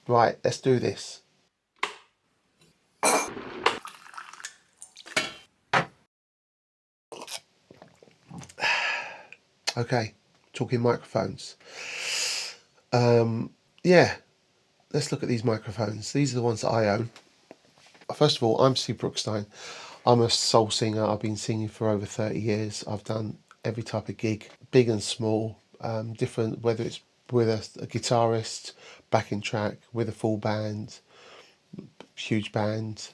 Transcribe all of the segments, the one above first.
Right, let's do this. Okay, talking microphones. Yeah, let's look at these microphones. These are the ones that I own. First of all, I'm Steve Brookstein. I'm a soul singer. I've been singing for over 30 years. I've done every type of gig, big and small, different, whether it's with a guitarist, backing track, with a full band, huge band,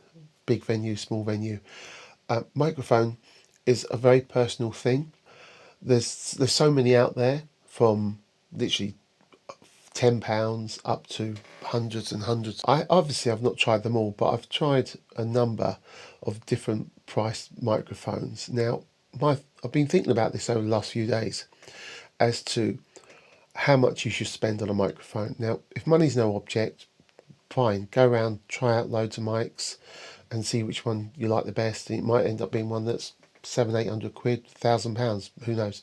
big venue, small venue. Microphone is a very personal thing. There's so many out there, from literally £10 up to hundreds and hundreds. I obviously I've not tried them all, but I've tried a number of different price microphones. Now, I've been thinking about this over the last few days as to how much you should spend on a microphone. Now, if money's no object, fine, go around, try out loads of mics and see which one you like the best. It might end up being one that's 700-800 quid, £1,000, who knows.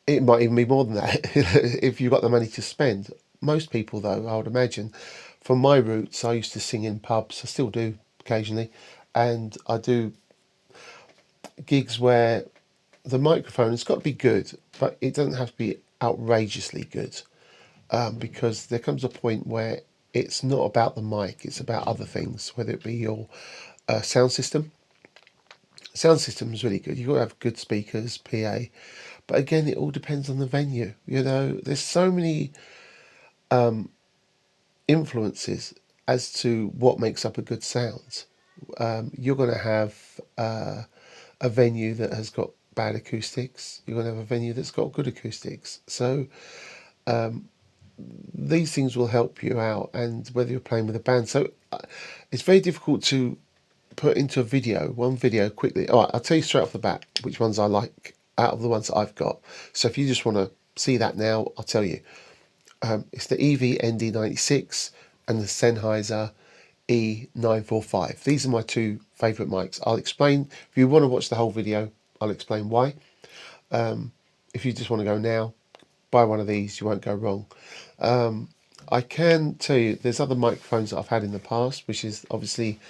It might even be more than that if you've got the money to spend. Most people, though, I would imagine, from my roots, I used to sing in pubs. I still do occasionally, and I do gigs where the microphone has got to be good, but it doesn't have to be outrageously good, because there comes a point where it's not about the mic; it's about other things, whether it be your sound system. Sound system is really good. You've got to have good speakers, PA, but again, it all depends on the venue. You know, there's so many influences as to what makes up a good sound. You're going to have a venue that has got bad acoustics. You're going to have a venue that's got good acoustics. So these things will help you out, and whether you're playing with a band. So it's very difficult to put into a video, one video quickly. All right, I'll tell you straight off the bat which ones I like out of the ones that I've got. So if you just want to see that now, I'll tell you. It's the EV ND96 and the Sennheiser E945. These are my two favourite mics. I'll explain. If you want to watch the whole video, I'll explain why. If you just want to go now, buy one of these, you won't go wrong. I can tell you there's other microphones that I've had in the past, which is obviously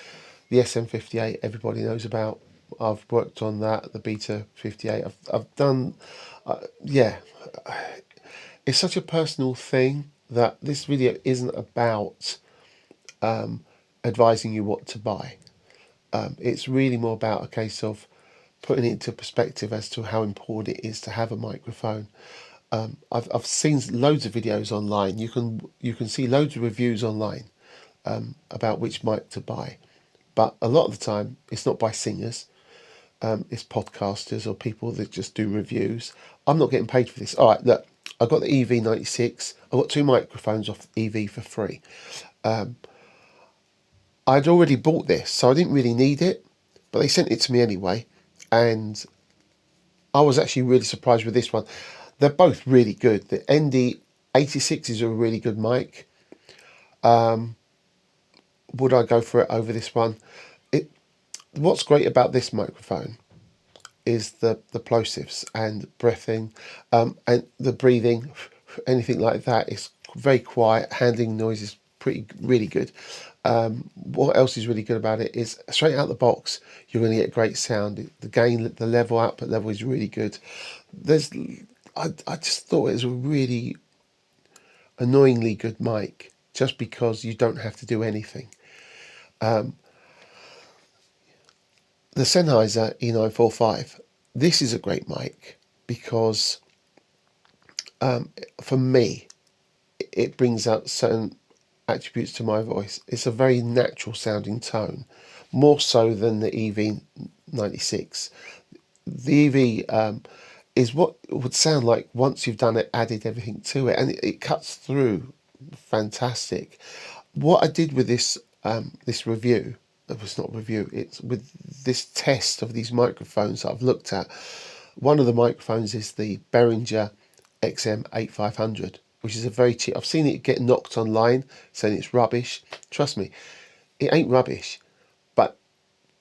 the SM58 everybody knows about. I've worked on that, the Beta 58. I've done, yeah, it's such a personal thing that this video isn't about advising you what to buy. It's really more about a case of putting it into perspective as to how important it is to have a microphone. I've seen loads of videos online. You can see loads of reviews online about which mic to buy, but a lot of the time it's not by singers. It's podcasters or people that just do reviews. I'm not getting paid for this. All right, look, I got the EV96. I got two microphones off EV for free. I'd already bought this, so I didn't really need it, but they sent it to me anyway, and I was actually really surprised with this one. They're both really good. The ND86 is a really good mic. Would I go for it over this one? What's great about this microphone is the plosives and breathing, and the breathing, anything like that is very quiet. Handling noise is really good. What else is really good about it is straight out the box you're going to get great sound. The gain, the level, output level is really good. I just thought it was a really annoyingly good mic, just because you don't have to do anything. The Sennheiser E945, this is a great mic because for me it brings out certain attributes to my voice. It's a very natural sounding tone, more so than the EV96. The EV is what it would sound like once you've done it, added everything to it, and it cuts through fantastic. What I did with this review, it was not review, it's with this test of these microphones that I've looked at. One of the microphones is the Behringer XM8500, which is a very cheap. I've seen it get knocked online saying it's rubbish. Trust me, it ain't rubbish, but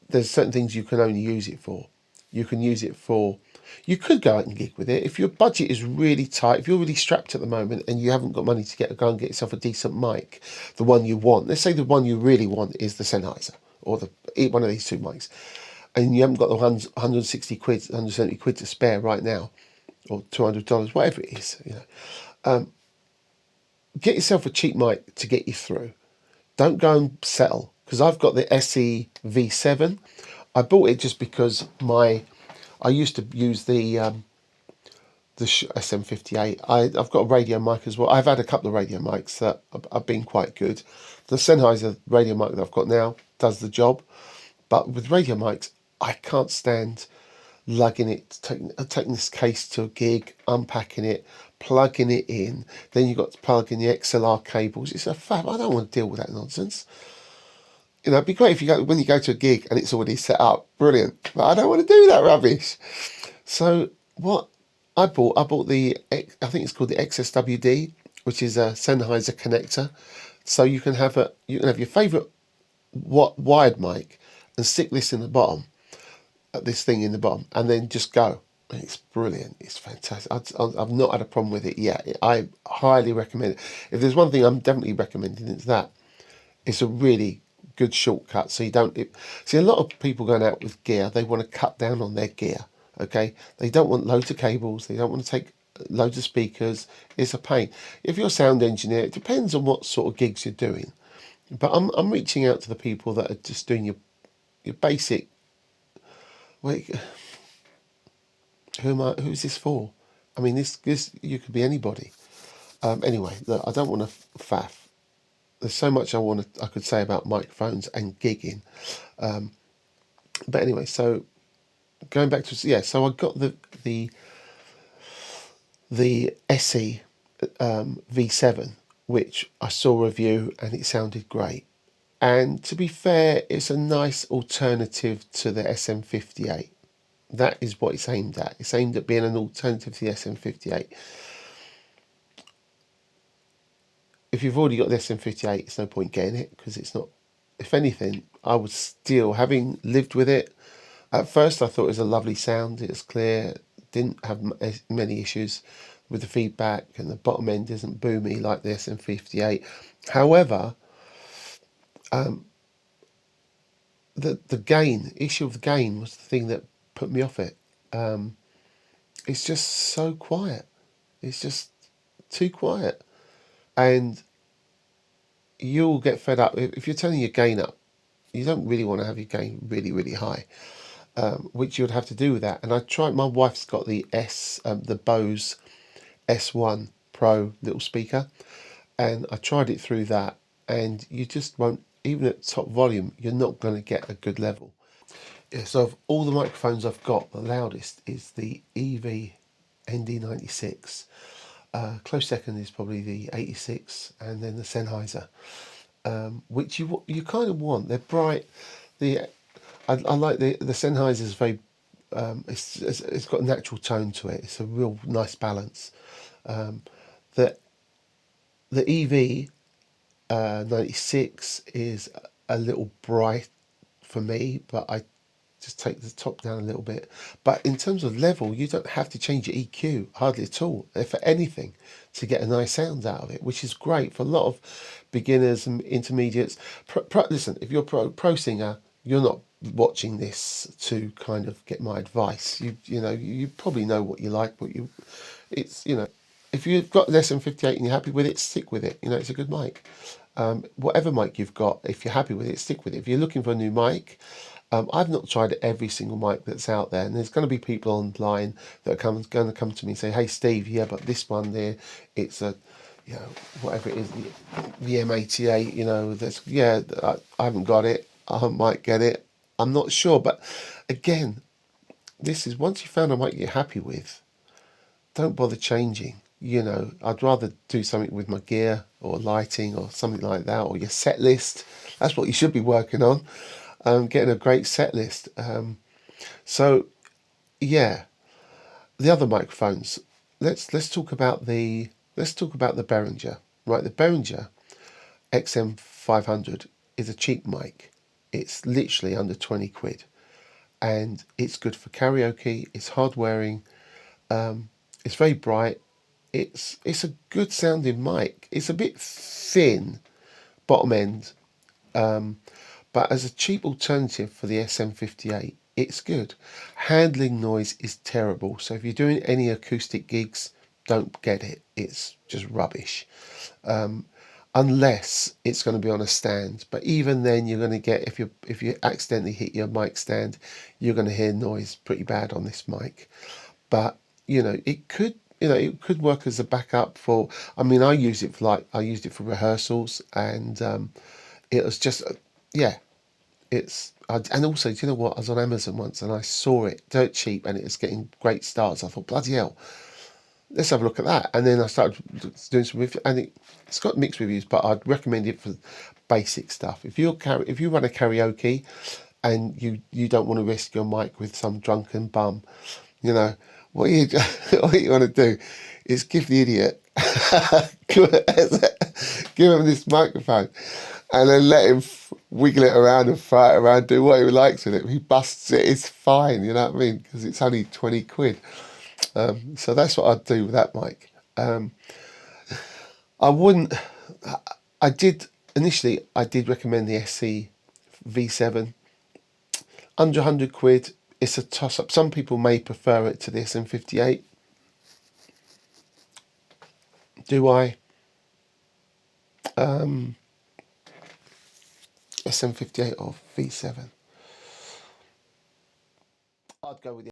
there's certain things you can only use it for. You can use it for You could go out and gig with it. If your budget is really tight, if you're really strapped at the moment and you haven't got money to go and get yourself a decent mic, the one you want, let's say the one you really want is the Sennheiser or one of these two mics, and you haven't got the 160 quid, 170 quid to spare right now, or $200, whatever it is, get yourself a cheap mic to get you through. Don't go and settle, because I've got the SE V7. I bought it just because I used to use the Shure SM58. I've got a radio mic as well. I've had a couple of radio mics that have been quite good. The Sennheiser radio mic that I've got now does the job, but with radio mics, I can't stand lugging it, taking this case to a gig, unpacking it, plugging it in. Then you've got to plug in the XLR cables. It's a fab. I don't want to deal with that nonsense. It'd be great if when you go to a gig and it's already set up. Brilliant. But I don't want to do that rubbish. So what I bought I think it's called the XSWD, which is a Sennheiser connector. So you can have your favourite wired mic and stick this in the bottom, this thing in the bottom, and then just go. And it's brilliant. It's fantastic. I've not had a problem with it yet. I highly recommend it. If there's one thing I'm definitely recommending, it's that. It's a really good shortcut. So you don't see a lot of people going out with gear. They want to cut down on their gear. Okay, they don't want loads of cables. They don't want to take loads of speakers. It's a pain. If you're a sound engineer, it depends on what sort of gigs you're doing. But I'm reaching out to the people that are just doing your basic. Wait, who's this for? I mean, this you could be anybody. Anyway, look, I don't want to faff. There's so much I could say about microphones and gigging. But anyway, so going back to so I got the SE V7, which I saw a review and it sounded great. And to be fair, it's a nice alternative to the SM58. That is what it's aimed at. It's aimed at being an alternative to the SM58. If you've already got the SM58, it's no point getting it, because it's not. If anything, I would still, having lived with it, at first I thought it was a lovely sound. It was clear, didn't have many issues with the feedback, and the bottom end isn't boomy like the SM58. However, the issue of the gain was the thing that put me off it. It's just so quiet. It's just too quiet. And you'll get fed up. If you're turning your gain up, you don't really want to have your gain really, really high, which you would have to do with that. And I tried, my wife's got the the Bose S1 Pro little speaker, and I tried it through that, and you just won't, even at top volume, you're not going to get a good level. Yeah, so of all the microphones I've got, the loudest is the EV ND96. Close second is probably the 86, and then the Sennheiser, which you kind of want. They're bright. I like the Sennheiser is very. It's got a natural tone to it. It's a real nice balance. The EV 96 is a little bright for me, but I just take the top down a little bit. But in terms of level, you don't have to change your EQ hardly at all, if anything, to get a nice sound out of it, which is great for a lot of beginners and intermediates. Listen, if you're a pro singer, you're not watching this to kind of get my advice. You probably know what you like, if you've got an SM58 and you're happy with it, stick with it. It's a good mic. Whatever mic you've got, if you're happy with it, stick with it. If you're looking for a new mic, I've not tried every single mic that's out there, and there's going to be people online that are going to come to me and say, "Hey, Steve, yeah, but this one there, it's a, whatever it is, the M88, I haven't got it. I might get it. I'm not sure." But again, this is, once you found a mic you're happy with, don't bother changing. I'd rather do something with my gear or lighting or something like that, or your set list. That's what you should be working on. Getting a great set list. So yeah, the other microphones. Let's talk about the Behringer. Right, the Behringer XM500 is a cheap mic. It's literally under 20 quid, and it's good for karaoke. It's hard wearing. It's very bright. It's a good sounding mic. It's a bit thin, bottom end, but as a cheap alternative for the SM58, it's good. Handling noise is terrible, so if you're doing any acoustic gigs, don't get it. It's just rubbish. Unless it's going to be on a stand, but even then you're going to get, if you accidentally hit your mic stand, you're going to hear noise pretty bad on this mic. But it could work as a backup for, I mean, I used it for rehearsals, and it was just yeah, and also, do you know what, I was on Amazon once and I saw it dirt cheap and it was getting great stars. I thought, bloody hell, let's have a look at that. And then I started doing some reviews, and it's got mixed reviews, but I'd recommend it for basic stuff. If you run a karaoke and you don't want to risk your mic with some drunken bum, you know what you what you want to do is give the idiot give him this microphone, and then let him wiggle it around and fly it around, do what he likes with it. If he busts it, it's fine, you know what I mean? Because it's only 20 quid. So that's what I'd do with that mic. I wouldn't. I did recommend the SC V7. Under 100 quid. It's a toss up. Some people may prefer it to the SM58. Do I? SM58 or V7? I'd go with the